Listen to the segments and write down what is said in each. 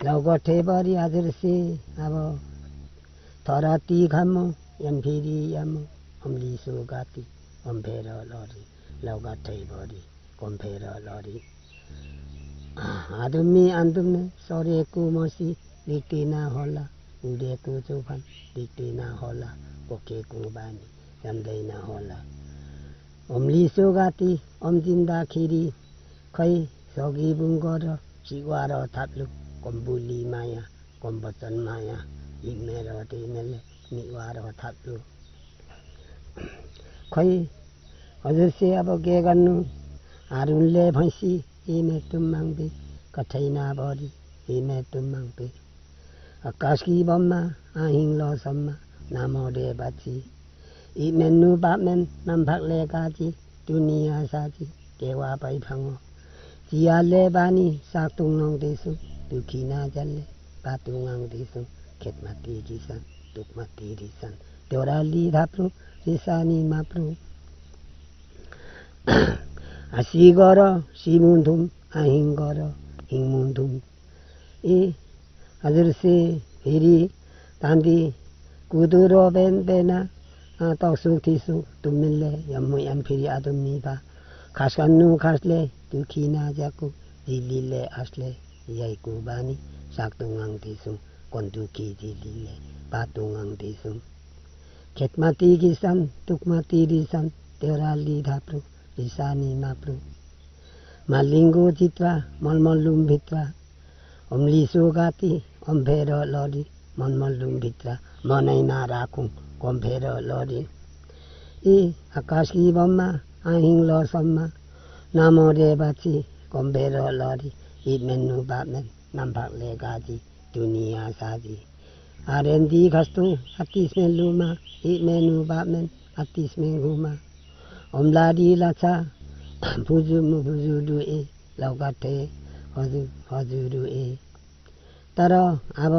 लौगठेभरि हजुरसे अब थरती घामु यान फेरि यामु अम्लिसो गाती कम्फेर लरी लौगठेभरि कम्फेर लरी आदुम्मी आन्दुम्ने सरेको मसी देख्दैन होला उडेको चौफान देख्दैन होला पोकेको बानी जान्दैन होला अम्लिसो गाती अम्जिँदाखेरि खै सगी बुङ्गर सिवार थाप्लु कम्बुली माया कम्बचन माया हिमेर टेमेले निवार थाप्लु खै हजुरसे अब के गर्नु हारुनले भैँसी हिमे तुम्माङबे कठैना भरी हिमे तुम्माङबे आकाशकी बम्मा आहिङ लसम्मा नामोडे बाची इमेन्नु बामेन नामभागले गाजी दुनिया साजी केवा पाइफाङो चियाले बानी सातुङाङ देशु दुखिना जल्ले पातुङाङ देशु खेतमाती रिसन दुखमाती रिसन देउराली धाप्रो रिसानी माप्रो आसी गर सिमुन्धुम आहिङ गर हिङमुन्धुम ए हजुरसे फेरि तान्दी कुदुरो बेन बेना तक्सु थिसु तुमिल्ले यम्मु यान फेरि आदुम्मी बा खास गर्नु खासले दुखिना जाको जिलिले आसले याइको बानी साक्तुङाङ थिसु कन्दुकी जिलिले पातुङाङ थिसु खेतमाती किसान तुकमाती रिसान देउराली धाप्रो रिसानी माप्रो मालिङ्गो चित्रा मलमलुम भित्रा अम्लिसो गाती अम्फेर लडी मलमलुम भित्रा मनैमा राखौँ कम्फेर लडी ए आकाशकी बम्मा आहिङ लसम्मा नामरे बाची कम्फेर लडी इमेन्नु बामेन नामभागले गाजी दुनिया साजी आरेन्दी खस्तु आतिसमे लुमा इमेनु बामेन आतिसमे घुमा अम्लाडी लाछा फुजुमु फुजुडु ए लौगाठे हजुरु ए तर अब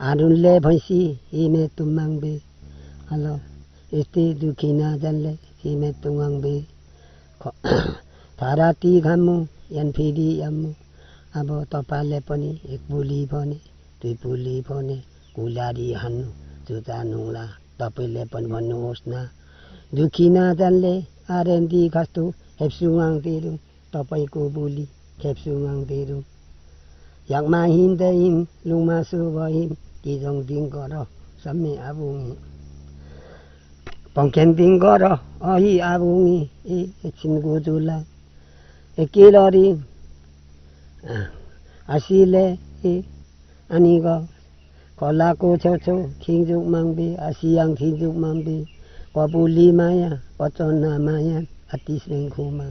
हारुनले भैँसी हिमे तुम्माङबे हल यस्तै दुखिना जल्ले हिमे तुम्माङबे थराती घामु यान फेरि यामु अब तपाईँले पनि एक बुली भने दुई बुली भने कुलारी हान्नु जुजानुला तपाईँले पनि भन्नुहोस् न दुखिना जल्ले आरेन्दी खस्तु हेप्सुङाङ तेरु तपाईँको बोली खेप्सुङाङ तेरु याकमा हिँड्दैम लुमासु भइम किजोङ दिङ गर सम्मे आबुङी पङ्खेन दिङ गर अहि आबुङी ए एकछिन गोजुला एकेलरी आसीले ए अनि ग खोलाको छेउछेउ खिङजुक माङबे आसियाङ खिङजुक माङबे कबुली माया पचना माया आतिसमे घुमा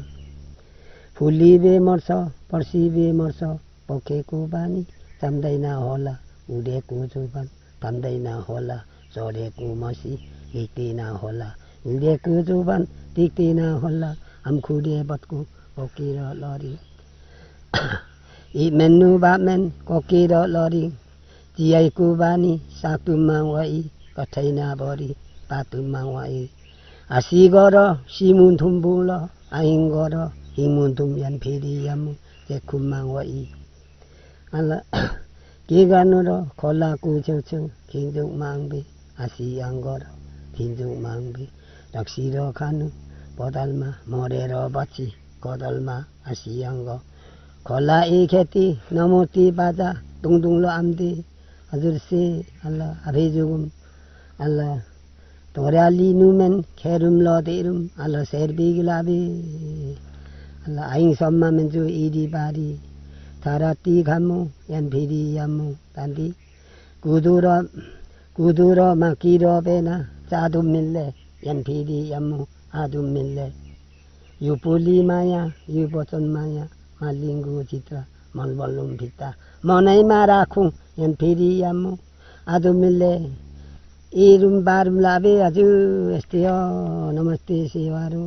फुलिबे मर्छ पर्सिबे मर्छ पोखेको बानी जम्दैन होला उडेको जुबान थाम्दैन होला चढेको मसी देख्दैन होला उडेको जुबान देख्दैन होला हामखुडे बतको कोकेर लरी इमेन्नु बामेन कोकेर लरी चियाइको बानी सातुमा वाइ कठैना भरी पातुमा वाइ आसी गर सिमुन्थुम बुल आहिङ गर हिमुन्थुम यान फेरि यामु चेखुम्मा वाइ अल के गर्नु र खोलाको छेउछेउ खिङजुक माङबे आसियाङ गर खिङजुक माङबे रक्सी र खानु पदलमा मरेर बची कदलमा आसियाङ खोला ए खेती नमोती बाजा दुङदुङलो आम्दे हजुरसे अल्लाह अभेजुगुम अल्लाह तोर्याली नुमेन खेरुम लदेरुम अल्लाह सेरबिगलाबे अल्लाह आइङ सम्मा मेन्जु इडी बारी थाराती घामु यान फेरि यामु तान्दी कुदुर माकिर बेना चादुम मिल्ले यान फेरि यामु आदुम मिल्ले यो पोली माया यो वचन माया मालिङ्गो चित्र मलबलुम भित्ता मनैमा राखौँ यान फेरि यामु आदुम मिल्ले एरुम बारुम लाबे हजुर यस्तै हो नमस्ते सेवारो